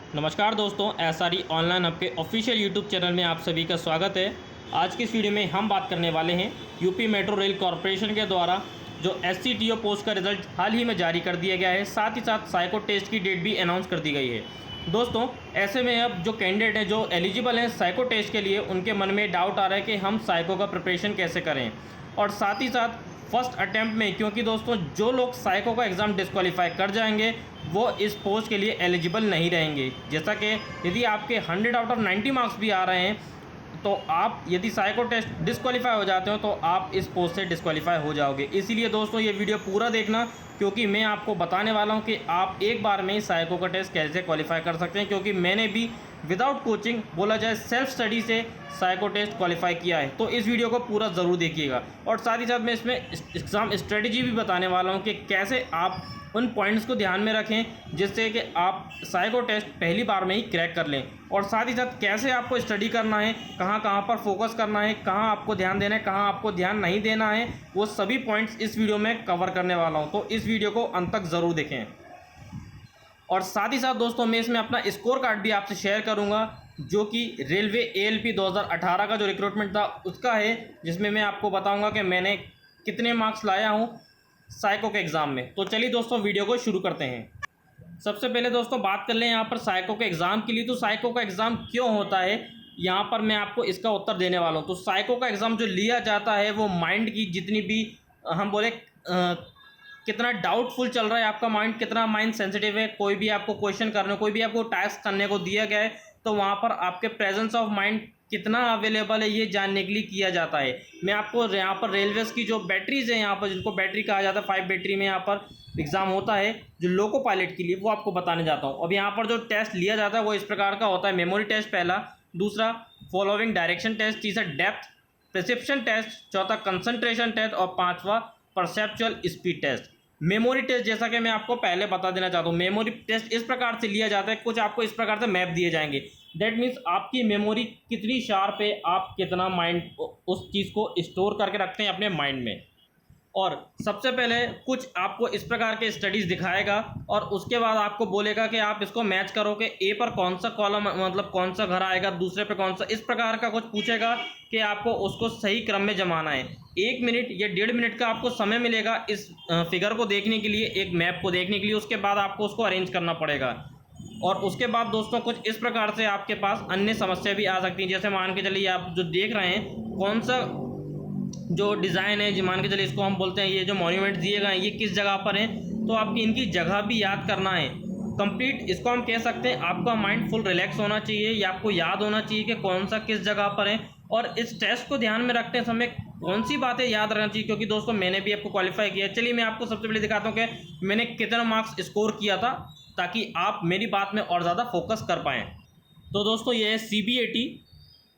नमस्कार दोस्तों, SRE online आपके ऑफिशियल यूट्यूब चैनल में आप सभी का स्वागत है। आज की इस वीडियो में हम बात करने वाले हैं यूपी मेट्रो रेल कॉरपोरेशन के द्वारा जो एससीटीओ पोस्ट का रिजल्ट हाल ही में जारी कर दिया गया है। साथ ही साथ साइको टेस्ट की डेट भी अनाउंस कर दी गई है। दोस्तों, ऐसे में अब जो कैंडिडेट हैं जो एलिजिबल हैं साइको टेस्ट के लिए, उनके मन में डाउट आ रहा है कि हम साइको का प्रिपरेशन कैसे करें। और साथ ही साथ फर्स्ट अटैम्प्ट में, क्योंकि दोस्तों जो लोग साइको का एग्ज़ाम डिस्क्वालीफाई कर जाएंगे वो इस पोस्ट के लिए एलिजिबल नहीं रहेंगे। जैसा कि यदि आपके 100 आउट ऑफ 90 मार्क्स भी आ रहे हैं तो आप यदि साइको टेस्ट डिस्क्वालीफाई हो जाते हो तो आप इस पोस्ट से डिस्क्वालीफाई हो जाओगे। इसीलिए दोस्तों ये वीडियो पूरा देखना, क्योंकि मैं आपको बताने वाला हूं कि आप एक बार में ही साइको का टेस्ट कैसे क्वालिफाई कर सकते हैं। क्योंकि मैंने भी विदाउट कोचिंग, बोला जाए सेल्फ स्टडी से साइको टेस्ट क्वालिफाई किया है। तो इस वीडियो को पूरा ज़रूर देखिएगा। और साथ ही साथ मैं इसमें एग्ज़ाम स्ट्रेटजी भी बताने वाला हूँ कि कैसे आप उन पॉइंट्स को ध्यान में रखें जिससे कि आप साइको टेस्ट पहली बार में ही क्रैक कर लें। और साथ ही साथ कैसे आपको स्टडी करना है, कहाँ कहाँ पर फोकस करना है, कहाँ आपको ध्यान देना है, कहाँ आपको ध्यान नहीं देना है, वो सभी पॉइंट्स इस वीडियो में कवर करने वाला हूँ। तो इस वीडियो को अंत तक ज़रूर देखें। और साथ ही साथ दोस्तों मैं इसमें अपना स्कोर कार्ड भी आपसे शेयर करूंगा, जो कि रेलवे एएलपी 2018 का जो रिक्रूटमेंट था उसका है, जिसमें मैं आपको बताऊंगा कि मैंने कितने मार्क्स लाया हूं साइको के एग्ज़ाम में। तो चलिए दोस्तों वीडियो को शुरू करते हैं। सबसे पहले दोस्तों बात कर लें यहाँ पर साइको के एग्ज़ाम के लिए। तो साइको का एग्ज़ाम क्यों होता है, यहाँ पर मैं आपको इसका उत्तर देने वाला हूँ। तो साइको का एग्ज़ाम जो लिया जाता है वो माइंड की जितनी भी हम बोले कितना डाउटफुल चल रहा है आपका माइंड, कितना माइंड सेंसिटिव है, कोई भी आपको क्वेश्चन करने, कोई भी आपको टास्क करने को दिया गया है तो वहाँ पर आपके प्रेजेंस ऑफ माइंड कितना अवेलेबल है ये जानने के लिए किया जाता है। मैं आपको यहाँ पर रेलवेज़ की जो बैटरीज है, यहाँ पर जिनको बैटरी कहा जाता है, 5 बैटरी में यहाँ पर एग्ज़ाम होता है जो लोको पायलट के लिए, वो आपको बताने जाता हूँ। अब यहाँ पर जो टेस्ट लिया जाता है वो इस प्रकार का होता है। मेमोरी टेस्ट पहला, दूसरा फॉलोइंग डायरेक्शन टेस्ट, तीसरा डेप्थ परसेप्शन टेस्ट, चौथा कंसंट्रेशन टेस्ट और पाँचवा perceptual speed test. Memory test जैसा कि मैं आपको पहले बता देना चाहता हूँ, मेमोरी टेस्ट इस प्रकार से लिया जाता है, कुछ आपको इस प्रकार से मैप दिए जाएंगे। दैट मीन्स आपकी मेमोरी कितनी शार्प है, आप कितना माइंड उस चीज़ को स्टोर करके रखते हैं अपने माइंड में। और सबसे पहले कुछ आपको इस प्रकार के स्टडीज़ दिखाएगा और उसके बाद आपको बोलेगा कि आप इसको मैच करो कि ए पर कौन सा कॉलम, मतलब कौन सा घर आएगा, दूसरे पे कौन सा, इस प्रकार का कुछ पूछेगा कि आपको उसको सही क्रम में जमाना है। 1 मिनट या 1.5 मिनट का आपको समय मिलेगा इस फिगर को देखने के लिए, एक मैप को देखने के लिए। उसके बाद आपको उसको अरेंज करना पड़ेगा। और उसके बाद दोस्तों कुछ इस प्रकार से आपके पास अन्य समस्या भी आ सकती हैं। जैसे मान के चलिए आप जो देख रहे हैं, कौन सा जो डिज़ाइन है, जो मान के चलिए इसको हम बोलते हैं, ये जो मॉन्यूमेंट दिए गए हैं ये किस जगह पर है, तो आपकी इनकी जगह भी याद करना है कंप्लीट। इसको हम कह सकते हैं आपका माइंड फुल रिलैक्स होना चाहिए, या आपको याद होना चाहिए कि कौन सा किस जगह पर है। और इस टेस्ट को ध्यान में रखते समय कौन सी बातें याद रखना चाहिए, क्योंकि दोस्तों मैंने भी आपको क्वालिफाई किया। चलिए मैं आपको सबसे पहले दिखाता हूँ कि मैंने कितना मार्क्स स्कोर किया था, ताकि आप मेरी बात में और ज़्यादा फोकस कर पाएँ। तो दोस्तों ये है CBAT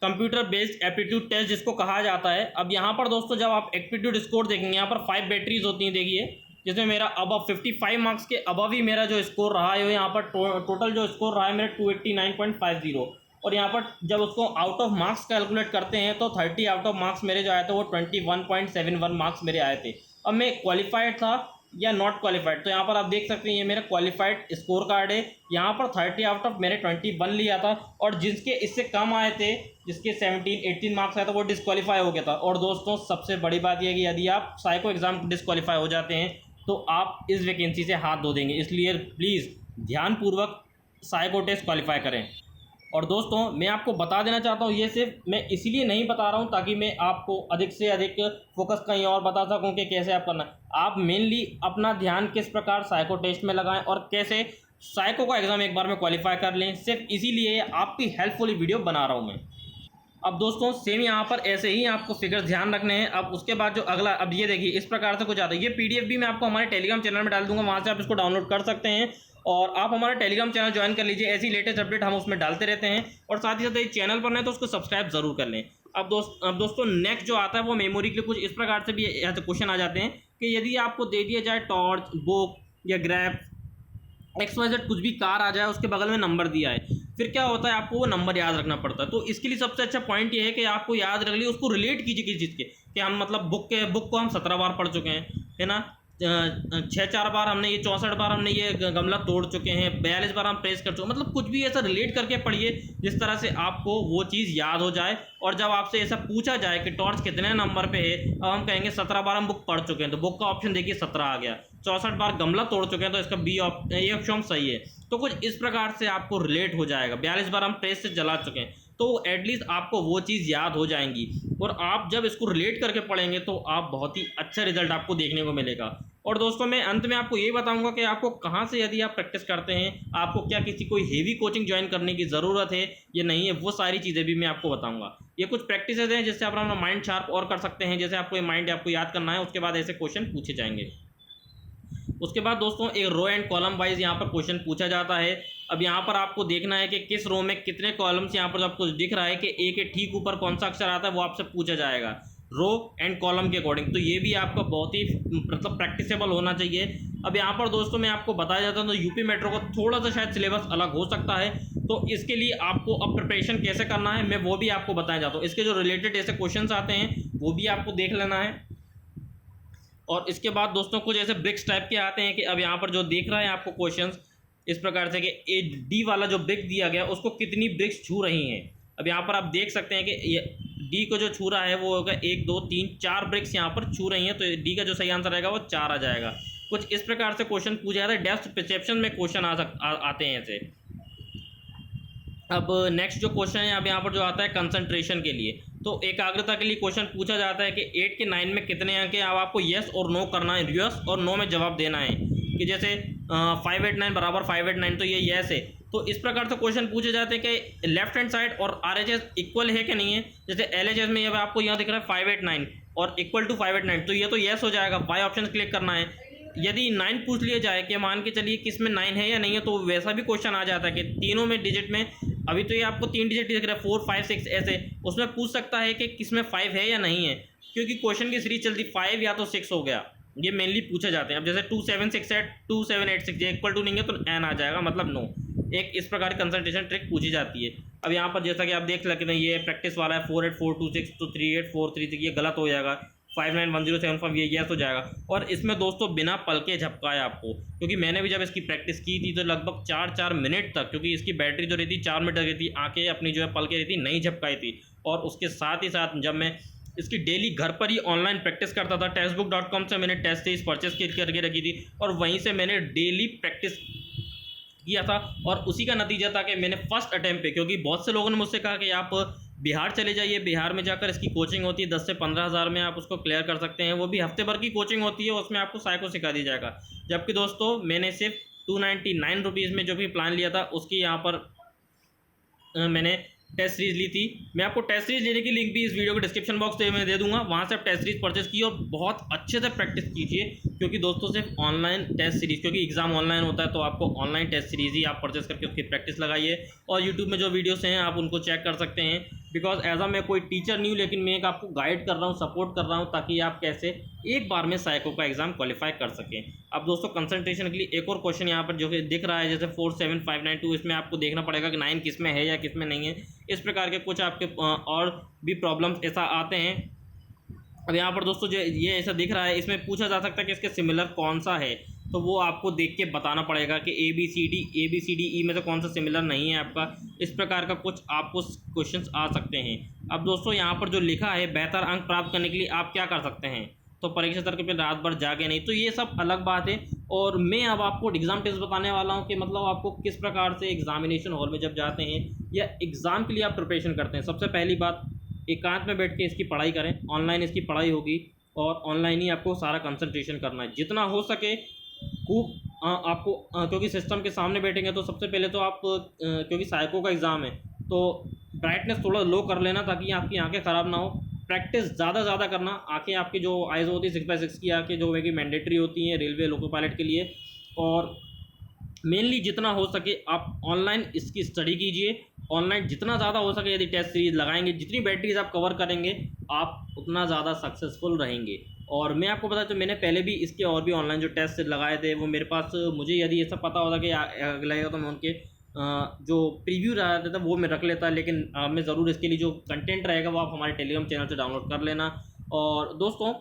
computer based aptitude test जिसको कहा जाता है। अब यहाँ पर दोस्तों जब आप एप्टीट्यूड स्कोर देखेंगे, यहाँ पर 5 बैटरीज होती हैं, देखिए, जिसमें मेरा अब 55 मार्क्स के अबव ही मेरा जो स्कोर रहा है, यहाँ पर टोटल जो स्कोर रहा है मेरा 289.50। और यहाँ पर जब उसको आउट ऑफ मार्क्स कैलकुलेट करते हैं तो 30 आउट ऑफ मार्क्स मेरे जो आए थे वो 21.71 मार्क्स मेरे आए थे। अब मैं क्वालिफाइड था या नॉट क्वालिफाइड, तो यहाँ पर आप देख सकते हैं ये मेरा क्वालिफाइड स्कोर कार्ड है। यहाँ पर 30 आउट ऑफ मैंने 21 लिया था, और जिसके इससे कम आए थे, जिसके 17-18 मार्क्स आए थे, वो डिस्क्वालीफाई हो गया था। और दोस्तों सबसे बड़ी बात यह है कि यदि आप साइको एग्ज़ाम डिस्क्वालीफाई हो जाते हैं तो आप इस वैकेंसी से हाथ धो देंगे। इसलिए प्लीज़ ध्यानपूर्वक साइको टेस्ट क्वालिफाई करें। और दोस्तों मैं आपको बता देना चाहता हूँ, ये सिर्फ मैं इसीलिए नहीं बता रहा हूँ ताकि मैं आपको अधिक से अधिक फोकस कहीं और बता सकूँ कि कैसे आप करना। आप मेनली अपना ध्यान किस प्रकार साइको टेस्ट में लगाएं और कैसे साइको का एग्ज़ाम एक बार में क्वालिफाई कर लें, सिर्फ इसीलिए आपकी हेल्पफुल वीडियो बना रहा हूँ मैं। अब दोस्तों सेम यहाँ पर ऐसे ही आपको फिगर्स ध्यान रखने हैं। अब उसके बाद जो अगला, अब ये देखिए इस प्रकार से कुछ आता है। ये PDF भी मैं आपको हमारे टेलीग्राम चैनल में डाल दूंगा, वहाँ से आप इसको डाउनलोड कर सकते हैं और आप हमारा टेलीग्राम चैनल ज्वाइन कर लीजिए। ऐसी लेटेस्ट अपडेट हम उसमें डालते रहते हैं। और साथ ही साथ ये चैनल पर नहीं तो उसको सब्सक्राइब जरूर कर लें। अब दोस्तों नेक्स्ट जो आता है वो मेमोरी के लिए कुछ इस प्रकार से भी क्वेश्चन आ जाते हैं कि यदि आपको दे दिया जाए टॉर्च, बुक या ग्रैब, XYZ कुछ भी कार आ जाए, उसके बगल में नंबर दिया है, फिर क्या होता है, आपको वो नंबर याद रखना पड़ता है। तो इसके लिए सबसे अच्छा पॉइंट ये है कि आपको याद रख लीजिए, उसको रिलेट कीजिए किसी चीज़ के, कि हम मतलब बुक को हम 17 बार पढ़ चुके हैं, है ना। छः चार बार हमने ये 64 बार हमने ये गमला तोड़ चुके हैं, 42 बार हम प्रेस कर चुके हैं। मतलब कुछ भी ऐसा रिलेट करके पढ़िए जिस तरह से आपको वो चीज़ याद हो जाए। और जब आपसे ऐसा पूछा जाए कि टॉर्च कितने नंबर पे है, अब हम कहेंगे 17 बार हम बुक पढ़ चुके हैं, तो बुक का ऑप्शन देखिए 17 आ गया। 64 बार गमला तोड़ चुके हैं, तो इसका बी ये ऑप्शन सही है। तो कुछ इस प्रकार से आपको रिलेट हो जाएगा। 42 बार हम प्रेस से जला चुके हैं, तो एटलीस्ट आपको वो चीज़ याद हो जाएंगी। और आप जब इसको रिलेट करके पढ़ेंगे तो आप बहुत ही अच्छा रिजल्ट आपको देखने को मिलेगा। और दोस्तों मैं अंत में आपको ये बताऊंगा कि आपको कहाँ से, यदि आप प्रैक्टिस करते हैं, आपको क्या किसी कोई हेवी कोचिंग ज्वाइन करने की ज़रूरत है या नहीं है, वो सारी चीज़ें भी मैं आपको बताऊंगा। ये कुछ प्रैक्टिसेज हैं जिससे आप अपना माइंड शार्प और कर सकते हैं। जैसे आपको माइंड आपको याद करना है, उसके बाद ऐसे क्वेश्चन पूछे जाएंगे। उसके बाद दोस्तों एक रो एंड कॉलम वाइज यहाँ पर क्वेश्चन पूछा जाता है। अब यहाँ पर आपको देखना है कि किस रो में कितने कॉलम्स, यहाँ पर आपको दिख रहा है कि ए के ठीक ऊपर कौन सा अक्षर आता है, वो आपसे पूछा जाएगा रो एंड कॉलम के अकॉर्डिंग। तो ये भी आपका बहुत ही मतलब प्रैक्टिसेबल होना चाहिए। अब यहाँ पर दोस्तों मैं आपको बताया जाता हूँ, तो यूपी मेट्रो का थोड़ा सा शायद सिलेबस अलग हो सकता है, तो इसके लिए आपको अब प्रिपरेशन कैसे करना है मैं वो भी आपको बताया जाता हूँ। इसके जो रिलेटेड ऐसे क्वेश्चन आते हैं वो भी आपको देख लेना है। और इसके बाद दोस्तों कुछ ऐसे ब्रिक्स टाइप के आते हैं कि अब यहाँ पर जो देख रहा है आपको क्वेश्चंस इस प्रकार से कि ए डी वाला जो ब्रिक दिया गया उसको कितनी ब्रिक्स छू रही हैं। अब यहाँ पर आप देख सकते हैं कि ये डी को जो छू रहा है वो होगा 1 2 3 4 ब्रिक्स यहाँ पर छू रही हैं, तो डी का जो सही आंसर रहेगा वो 4 आ जाएगा। कुछ इस प्रकार से क्वेश्चन पूछा जाता है। डेप्थ परसेप्शन में क्वेश्चन आते हैं ऐसे। अब नेक्स्ट जो क्वेश्चन है अब यहाँ पर जो आता है कंसंट्रेशन के लिए, तो एकाग्रता के लिए क्वेश्चन पूछा जाता है कि 8 के 9 में कितने अंक हैं। अब आपको येस और नो करना है, यस और नो में जवाब देना है कि जैसे 589 बराबर 589, तो ये येस है। तो इस प्रकार से क्वेश्चन पूछे जाते हैं कि लेफ्ट हैंड साइड और RHS इक्वल है कि नहीं है। जैसे LHS में अब आपको यहाँ दिख रहा है 589 और इक्वल टू 589, तो ये तो येस हो जाएगा, वाई ऑप्शन क्लिक करना है। यदि 9 पूछ लिया जाए कि मान के चलिए किस में 9 है या नहीं है, तो वैसा भी क्वेश्चन आ जाता है कि तीनों में डिजिट में, अभी तो ये आपको 3 डिजिट दिख रहा है 4 5 6 ऐसे, उसमें पूछ सकता है कि किस में 5 है या नहीं है, क्योंकि क्वेश्चन की सीरीज चलती 5 या तो 6 हो गया। ये मेनली पूछे जाते हैं। अब जैसे 2768 2786 ये इक्वल टू नहीं है तो n आ जाएगा, मतलब नो। एक इस प्रकार की कंसल्टेशन ट्रिक पूछी जाती है। अब यहाँ पर जैसा कि आप देख सकते हैं ये प्रैक्टिस वाला है 48426 तो 38436, ये गलत हो जाएगा। 591075 ये यस हो जाएगा। और इसमें दोस्तों बिना पल के झपकाए आपको, क्योंकि मैंने भी जब इसकी प्रैक्टिस की थी तो लगभग 4 मिनट तक, क्योंकि इसकी बैटरी जो रहती 4 मिनट तक रहती, आंखें अपनी जो है पल के रहती नहीं झपकाई थी। और उसके साथ ही साथ जब मैं इसकी डेली घर पर ही ऑनलाइन प्रैक्टिस करता था, टेक्स्टबुक.com से मैंने टेस्ट सीरीज परचेस करके रखी थी और वहीं से मैंने डेली प्रैक्टिस किया था। और उसी का नतीजा था कि मैंने फर्स्ट अटैम्प्ट पे, क्योंकि बहुत से लोगों ने मुझसे कहा कि आप बिहार चले जाइए, बिहार में जाकर इसकी कोचिंग होती है 10 से 15 हज़ार में आप उसको क्लियर कर सकते हैं। वो भी हफ्ते भर की कोचिंग होती है, उसमें आपको साइको सिखा दी जाएगा। जबकि दोस्तों मैंने सिर्फ 299 रुपीज़ में जो भी प्लान लिया था उसकी यहाँ पर मैंने टेस्ट सीरीज ली थी। मैं आपको टेस्ट सीरीज लेने की लिंक भी इस वीडियो के डिस्क्रिप्शन बॉक्स में दे दूंगा, वहाँ से आप टेस्ट सीरीज परचेस कीजिए और बहुत अच्छे से प्रैक्टिस कीजिए। क्योंकि दोस्तों सिर्फ ऑनलाइन टेस्ट सीरीज, क्योंकि एग्जाम ऑनलाइन होता है तो आपको ऑनलाइन टेस्ट सीरीज ही आप परचेस करके उसकी प्रैक्टिस लगाइए। और यूट्यूब में जो वीडियोस हैं आप उनको चेक कर सकते हैं। बिकॉज एज अ मैं कोई टीचर नहीं हूँ, लेकिन मैं एक आपको गाइड कर रहा हूँ, सपोर्ट कर रहा हूँ, ताकि आप कैसे एक बार में साइको का एग्जाम क्वालिफाई कर सकें। अब दोस्तों कंसंट्रेशन के लिए एक और क्वेश्चन यहाँ पर जो कि दिख रहा है जैसे 47592, इसमें आपको देखना पड़ेगा कि 9 किस में है या किस में नहीं है। इस प्रकार के कुछ आपके और भी प्रॉब्लम्स ऐसा आते हैं। अब यहाँ पर दोस्तों जो ये ऐसा दिख रहा है, इसमें पूछा जा सकता है कि इसके सिमिलर कौन सा है, तो वो आपको देख के बताना पड़ेगा कि ABCD में से कौन सा सिमिलर नहीं है आपका। इस प्रकार का कुछ आपको क्वेश्चंस आ सकते हैं। अब दोस्तों यहाँ पर जो लिखा है बेहतर अंक प्राप्त करने के लिए आप क्या कर सकते हैं, तो परीक्षा तर्क पे रात भर जागे नहीं, तो ये सब अलग बात है। और मैं अब आपको एग्ज़ाम टिप्स बताने वाला हूँ कि मतलब आपको किस प्रकार से एग्जामिनेशन हॉल में जब जाते हैं या एग्ज़ाम के लिए आप प्रिपरेशन करते हैं। सबसे पहली बात, एकांत में बैठ के इसकी पढ़ाई करें। ऑनलाइन इसकी पढ़ाई होगी और ऑनलाइन ही आपको सारा कंसंट्रेशन करना है, जितना हो सके खूब आपको क्योंकि सिस्टम के सामने बैठेंगे तो सबसे पहले तो आप क्योंकि साइको का एग्ज़ाम है तो ब्राइटनेस थोड़ा लो कर लेना ताकि आपकी आंखें ख़राब ना हो। प्रैक्टिस ज़्यादा करना। आंखें आपकी जो आइज़ होती है 6x6 की आंखें जो है कि मैंडेटरी होती हैं रेलवे लोको पायलट के लिए। और मेनली जितना हो सके आप ऑनलाइन इसकी स्टडी कीजिए। ऑनलाइन जितना ज़्यादा हो सके यदि टेस्ट सीरीज लगाएंगे, जितनी बैटरीज आप कवर करेंगे आप उतना ज़्यादा सक्सेसफुल रहेंगे। और मैं आपको बता, तो मैंने पहले भी इसके और भी ऑनलाइन जो टेस्ट लगाए थे वो मेरे पास, मुझे यदि ऐसा पता होता कि लगेगा तो मैं उनके जो प्रीव्यू रहा था वो मैं रख लेता, लेकिन मैं ज़रूर इसके लिए जो कंटेंट रहेगा वो आप हमारे टेलीग्राम चैनल से डाउनलोड कर लेना। और दोस्तों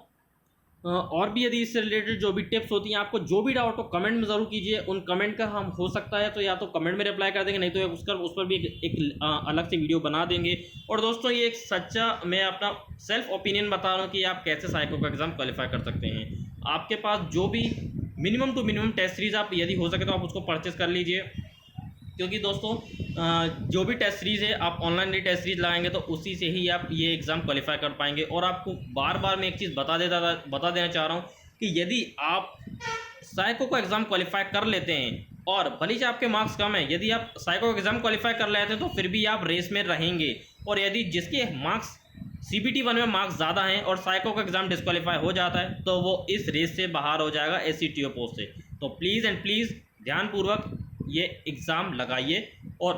और भी यदि इससे रिलेटेड जो भी टिप्स होती हैं, आपको जो भी डाउट हो कमेंट में ज़रूर कीजिए। उन कमेंट का हम हो सकता है तो या तो कमेंट में रिप्लाई कर देंगे, नहीं तो उस पर भी एक अलग से वीडियो बना देंगे। और दोस्तों ये एक सच्चा मैं अपना सेल्फ ओपिनियन बता रहा हूँ कि आप कैसे साइको का एग्ज़ाम क्वालिफाई कर सकते हैं। आपके पास जो भी minimum two minimum test series आप यदि हो सके तो आप उसको परचेज़ कर लीजिए, क्योंकि दोस्तों जो भी टेस्ट सीरीज़ है आप ऑनलाइन टेस्ट सीरीज़ लगाएंगे तो उसी से ही आप ये एग्ज़ाम क्वालिफाई कर पाएंगे। और आपको बार बार मैं एक चीज़ बता देना चाह रहा हूँ कि यदि आप साइको का एग्ज़ाम क्वालिफाई कर लेते हैं और भले ही आपके मार्क्स कम है, यदि आप साइको का एग्ज़ाम क्वालिफाई कर लेते हैं तो फिर भी आप रेस में रहेंगे। और यदि जिसके मार्क्स CBT 1 में मार्क्स ज़्यादा हैं और साइको का एग्ज़ाम डिस्क्वालीफाई हो जाता है तो वो इस रेस से बाहर हो जाएगा SCTO पोस्ट से। तो प्लीज़ एंड प्लीज़ ध्यानपूर्वक ये एग्ज़ाम लगाइए और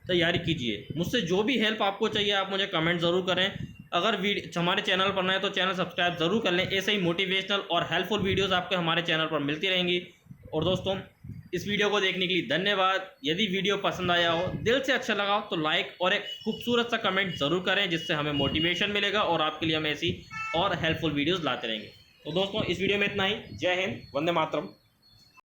तैयारी कीजिए। मुझसे जो भी हेल्प आपको चाहिए आप मुझे कमेंट ज़रूर करें। अगर हमारे चैनल पर नए हैं तो चैनल सब्सक्राइब ज़रूर कर लें। ऐसे ही मोटिवेशनल और हेल्पफुल वीडियोज़ आपको हमारे चैनल पर मिलती रहेंगी। और दोस्तों इस वीडियो को देखने के लिए धन्यवाद। यदि वीडियो पसंद आया हो, दिल से अच्छा लगा हो तो लाइक और एक खूबसूरत सा कमेंट ज़रूर करें, जिससे हमें मोटिवेशन मिलेगा और आपके लिए हम ऐसी और हेल्पफुल वीडियोज़ लाते रहेंगे। तो दोस्तों इस वीडियो में इतना ही। जय हिंद, वंदे मातरम।